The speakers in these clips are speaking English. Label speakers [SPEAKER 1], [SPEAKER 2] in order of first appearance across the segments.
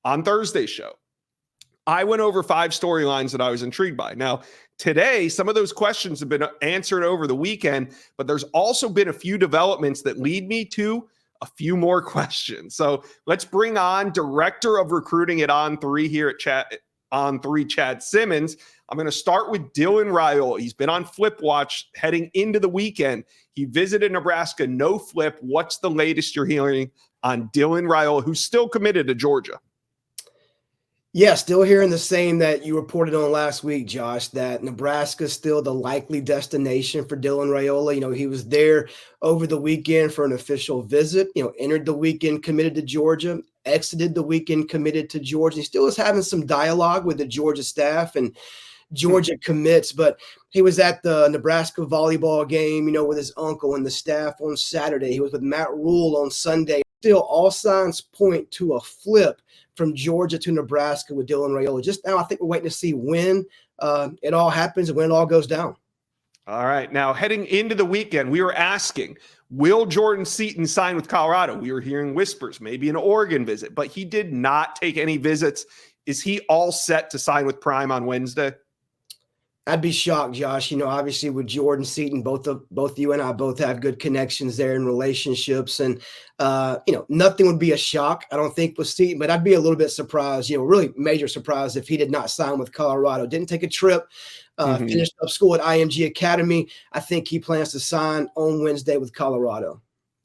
[SPEAKER 1] on Thursday's show, I went over 5 storylines that I was intrigued by. Now, today, some of those questions have been answered over the weekend, but there's also been a few developments that lead me to a few more questions. So let's bring on Director of Recruiting at On3 here at On3, Chad Simmons. I'm going to start with Dylan Raiola. He's been on Flip Watch heading into the weekend. He visited Nebraska, no flip. What's the latest you're hearing on Dylan Raiola, who's still committed to Georgia?
[SPEAKER 2] Yeah, still hearing the same that you reported on last week, Josh, that Nebraska is still the likely destination for Dylan Raiola. He was there over the weekend for an official visit, entered the weekend committed to Georgia, exited the weekend committed to Georgia. He still is having some dialogue with the Georgia staff and Georgia commits, but he was at the Nebraska volleyball game, with his uncle and the staff on Saturday. He was with Matt Rule on Sunday. Still, all signs point to a flip from Georgia to Nebraska with Dylan Raiola. Just now, I think we're waiting to see when it all happens and when it all goes down.
[SPEAKER 1] All right. Now, heading into the weekend, we were asking, will Jordan Seaton sign with Colorado? We were hearing whispers, maybe an Oregon visit, but he did not take any visits. Is he all set to sign with Prime on Wednesday?
[SPEAKER 2] I'd be shocked, Josh. Obviously with Jordan Seaton, both you and I both have good connections there in relationships. And, nothing would be a shock, I don't think, with Seaton, but I'd be a little bit surprised, really major surprise if he did not sign with Colorado. Didn't take a trip, finished up school at IMG Academy. I think he plans to sign on Wednesday with Colorado.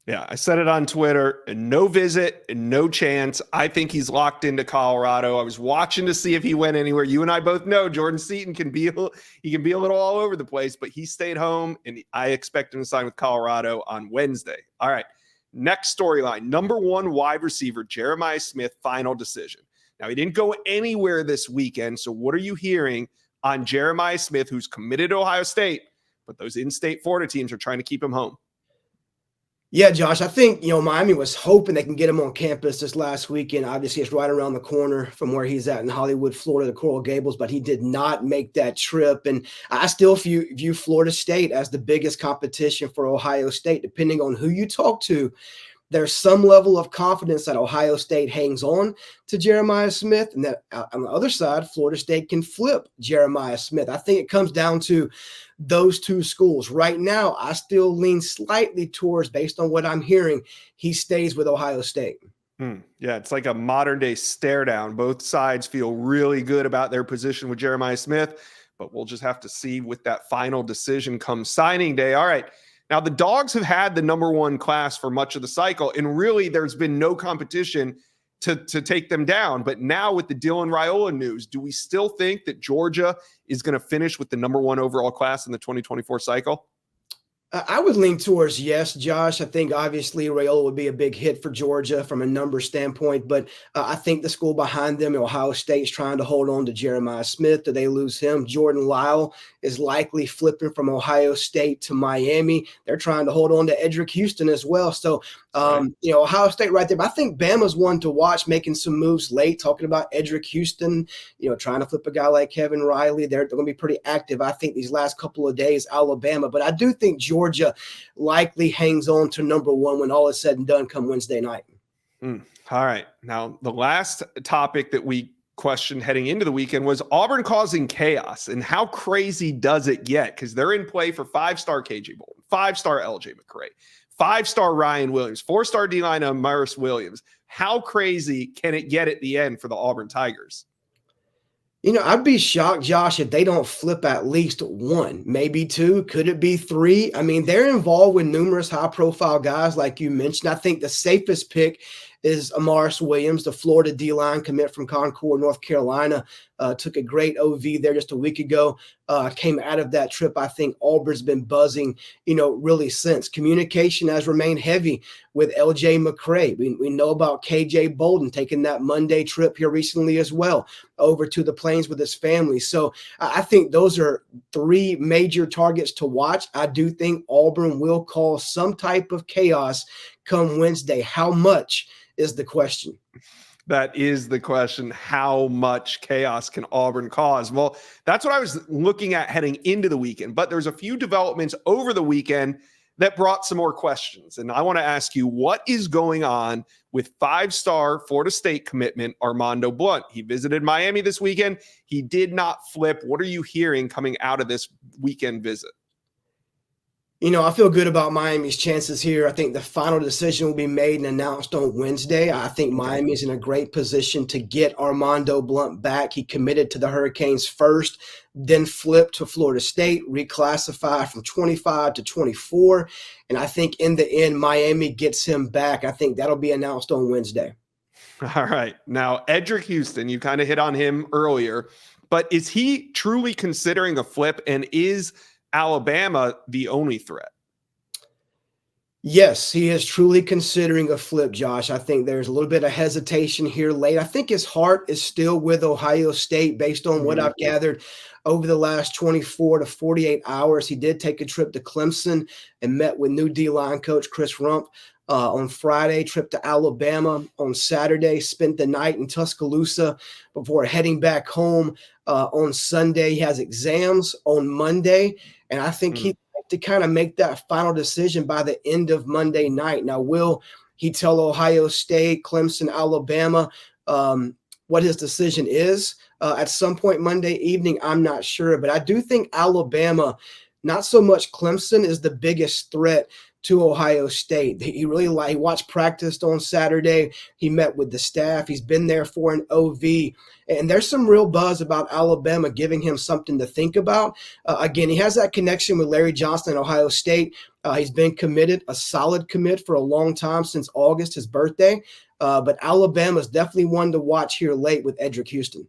[SPEAKER 1] Yeah, I said it on Twitter, and no visit and no chance. I think he's locked into Colorado. I was watching to see if he went anywhere. You and I both know Jordan Seaton can be a little all over the place, but he stayed home, and I expect him to sign with Colorado on Wednesday. All right, next storyline. Number 1 wide receiver, Jeremiah Smith, final decision. Now, he didn't go anywhere this weekend, so what are you hearing on Jeremiah Smith, who's committed to Ohio State, but those in-state Florida teams are trying to keep him home?
[SPEAKER 2] Yeah, Josh, I think, Miami was hoping they can get him on campus this last weekend. Obviously, it's right around the corner from where he's at in Hollywood, Florida, the Coral Gables, but he did not make that trip. And I still view Florida State as the biggest competition for Ohio State, depending on who you talk to. There's some level of confidence that Ohio State hangs on to Jeremiah Smith, and that on the other side, Florida State can flip Jeremiah Smith. I think it comes down to those two schools. Right now, I still lean slightly towards, based on what I'm hearing, he stays with Ohio State.
[SPEAKER 1] Yeah, it's like a modern day stare down. Both sides feel really good about their position with Jeremiah Smith, but we'll just have to see with that final decision come signing day. All right. Now, the Dogs have had the number 1 class for much of the cycle, and really there's been no competition to take them down. But now with the Dylan Raiola news, do we still think that Georgia is going to finish with the number 1 overall class in the 2024 cycle?
[SPEAKER 2] I would lean towards yes, Josh. I think obviously Raiola would be a big hit for Georgia from a number standpoint, but I think the school behind them, Ohio State, is trying to hold on to Jeremiah Smith. Do they lose him? Jordan Lyall is likely flipping from Ohio State to Miami. They're trying to hold on to Edrick Houston as well. So, Ohio State right there. But I think Bama's one to watch, making some moves late, talking about Edrick Houston, trying to flip a guy like Kevin Riley. They're going to be pretty active, I think, these last couple of days, Alabama. But I do think Georgia likely hangs on to number 1 when all is said and done come Wednesday night.
[SPEAKER 1] All right. Now, the last topic that we questioned heading into the weekend was Auburn causing chaos. And how crazy does it get? Because they're in play for 5-star KJ Bolden, 5-star LJ McCray, 5-star Ryan Williams, 4-star D-line Amaris Williams. How crazy can it get at the end for the Auburn Tigers?
[SPEAKER 2] I'd be shocked, Josh, if they don't flip at least 1, maybe 2. Could it be 3? I mean, they're involved with numerous high-profile guys, like you mentioned. I think the safest pick is Amaris Williams, the Florida D-line commit from Concord, North Carolina. Took a great OV there just a week ago. Came out of that trip. I think Auburn's been buzzing, really since. Communication has remained heavy with LJ McCray. We know about KJ Bolden taking that Monday trip here recently as well, over to the Plains with his family. So I think those are 3 major targets to watch. I do think Auburn will cause some type of chaos come Wednesday. How much is the question?
[SPEAKER 1] That is the question. How much chaos can Auburn cause? Well, that's what I was looking at heading into the weekend, but there's a few developments over the weekend that brought some more questions. And I want to ask you, what is going on with five-star Florida State commitment Armando Blunt? He visited Miami this weekend. He did not flip. What are you hearing coming out of this weekend visit?
[SPEAKER 2] I feel good about Miami's chances here. I think the final decision will be made and announced on Wednesday. I think Miami is in a great position to get Armando Blunt back. He committed to the Hurricanes first, then flipped to Florida State, reclassified from 25 to 24. And I think in the end, Miami gets him back. I think that'll be announced on Wednesday.
[SPEAKER 1] All right. Now, Edrick Houston, you kind of hit on him earlier, but is he truly considering a flip, and is Alabama the only threat?
[SPEAKER 2] Yes, he is truly considering a flip, Josh. I think there's a little bit of hesitation here late. I think his heart is still with Ohio State based on what I've gathered over the last 24 to 48 hours. He did take a trip to Clemson and met with new D-line coach Chris Rump on Friday, trip to Alabama on Saturday, spent the night in Tuscaloosa before heading back home on Sunday. He has exams on Monday, and I think he'd like to kind of make that final decision by the end of Monday night. Now, will he tell Ohio State, Clemson, Alabama what his decision is at some point Monday evening? I'm not sure, but I do think Alabama, not so much Clemson, is the biggest threat to Ohio State. He watched practice on Saturday. He met with the staff. He's been there for an OV. And there's some real buzz about Alabama giving him something to think about. Again, he has that connection with Larry Johnson at Ohio State. He's been committed, a solid commit for a long time, since August, his birthday. But Alabama is definitely one to watch here late with Edrick Houston.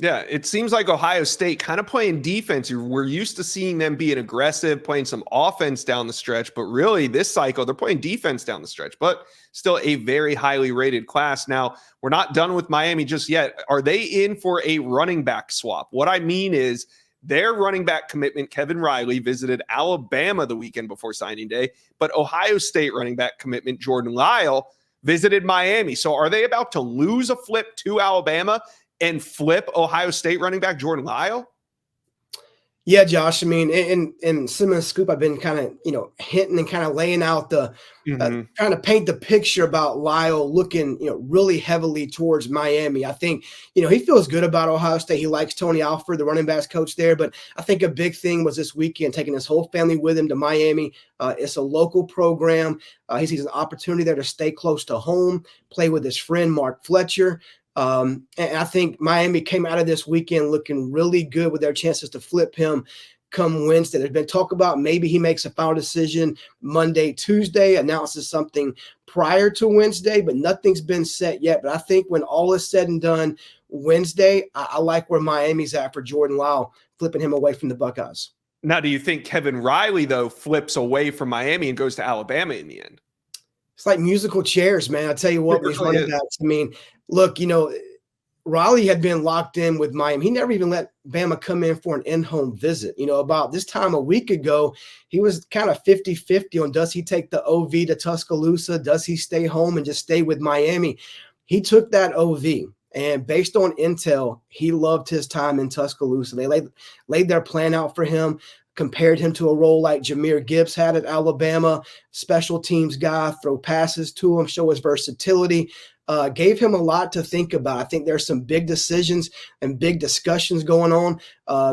[SPEAKER 1] Yeah, it seems like Ohio State kind of playing defense. We're used to seeing them being aggressive, playing some offense down the stretch, but really this cycle, they're playing defense down the stretch, but still a very highly rated class. Now, we're not done with Miami just yet. Are they in for a running back swap? What I mean is their running back commitment, Kevin Riley, visited Alabama the weekend before signing day, but Ohio State running back commitment, Jordan Lyall, visited Miami. So are they about to lose a flip to Alabama and flip Ohio State running back Jordan Lyall?
[SPEAKER 2] Yeah, Josh. I mean, in Simmons Scoop, I've been kind of, hinting and kind of laying out the, trying to paint the picture about Lyall looking, really heavily towards Miami. I think, he feels good about Ohio State. He likes Tony Alford, the running backs coach there. But I think a big thing was this weekend, taking his whole family with him to Miami. It's a local program. He sees an opportunity there to stay close to home, play with his friend, Mark Fletcher. And I think Miami came out of this weekend looking really good with their chances to flip him come Wednesday. There's been talk about maybe he makes a final decision Monday, Tuesday, announces something prior to Wednesday, but nothing's been set yet. But I think when all is said and done Wednesday, I like where Miami's at for Jordan Lyall, flipping him away from the Buckeyes.
[SPEAKER 1] Now, do you think Kevin Riley, though, flips away from Miami and goes to Alabama in the end?
[SPEAKER 2] It's like musical chairs, man. I tell you what, these running backs, I mean, look, Riley had been locked in with Miami. He never even let Bama come in for an in-home visit. About this time a week ago, he was kind of 50-50 on does he take the OV to Tuscaloosa? Does he stay home and just stay with Miami? He took that OV. And based on intel, he loved his time in Tuscaloosa. They laid their plan out for him, compared him to a role like Jahmyr Gibbs had at Alabama, special teams guy, throw passes to him, show his versatility. Gave him a lot to think about. I think there's some big decisions and big discussions going on.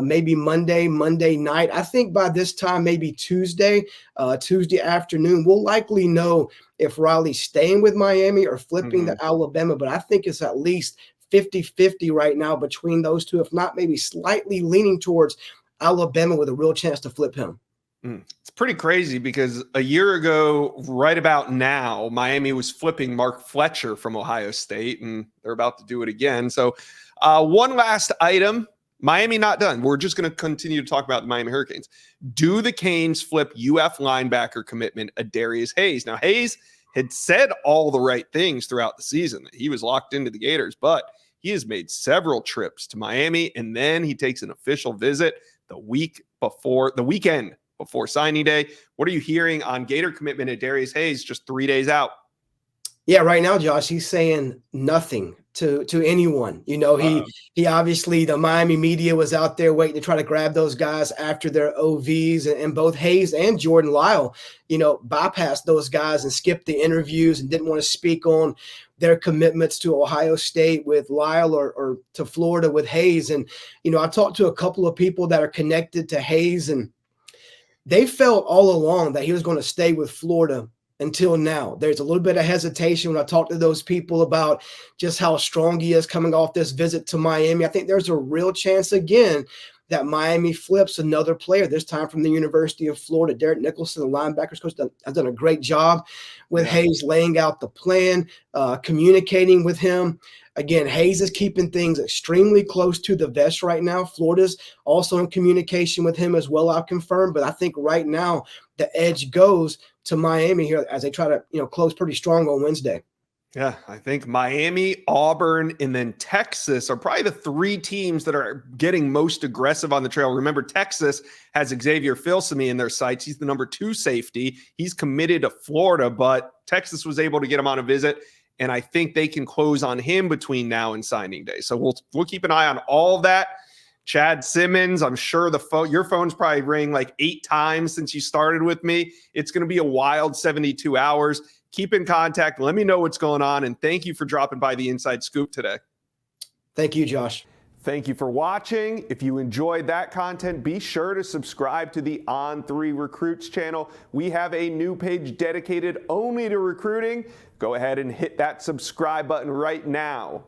[SPEAKER 2] Maybe Monday night. I think by this time, maybe Tuesday afternoon, we'll likely know if Riley's staying with Miami or flipping to Alabama. But I think it's at least 50-50 right now between those two, if not maybe slightly leaning towards Alabama with a real chance to flip him.
[SPEAKER 1] It's pretty crazy because a year ago, right about now, Miami was flipping Mark Fletcher from Ohio State, and they're about to do it again. So one last item, Miami not done. We're just going to continue to talk about the Miami Hurricanes. Do the Canes flip UF linebacker commitment Darius Hayes? Now, Hayes had said all the right things throughout the season, that he was locked into the Gators, but he has made several trips to Miami, and then he takes an official visit the weekend before signing day. What are you hearing on Gator commitment Darius Hayes just 3 days out?
[SPEAKER 2] Yeah, right now, Josh, he's saying nothing to anyone. You know, he obviously, the Miami media was out there waiting to try to grab those guys after their OVs, and both Hayes and Jordan Lyall, you know, bypassed those guys and skipped the interviews and didn't want to speak on their commitments to Ohio State with Lyall or to Florida with Hayes. And, you know, I talked to a couple of people that are connected to Hayes, and they felt all along that he was going to stay with Florida until now. There's a little bit of hesitation when I talk to those people about just how strong he is coming off this visit to Miami. I think there's a real chance again that Miami flips another player, this time from the University of Florida. Derek Nicholson, the linebackers coach, has done a great job with Hayes laying out the plan, communicating with him. Again, Hayes is keeping things extremely close to the vest right now. Florida's also in communication with him as well, I'll confirm. But I think right now the edge goes to Miami here as they try to, you know, close pretty strong on Wednesday.
[SPEAKER 1] Yeah, I think Miami, Auburn, and then Texas are probably the three teams that are getting most aggressive on the trail. Remember, Texas has Xavier Filmy in their sights. He's the number 2 safety. He's committed to Florida, but Texas was able to get him on a visit, and I think they can close on him between now and signing day. So we'll keep an eye on all of that. Chad Simmons, I'm sure your phone's probably rang like 8 times since you started with me. It's going to be a wild 72 hours. Keep in contact. Let me know what's going on. And thank you for dropping by the Inside Scoop today.
[SPEAKER 2] Thank you, Josh.
[SPEAKER 1] Thank you for watching. If you enjoyed that content, be sure to subscribe to the On3 Recruits channel. We have a new page dedicated only to recruiting. Go ahead and hit that subscribe button right now.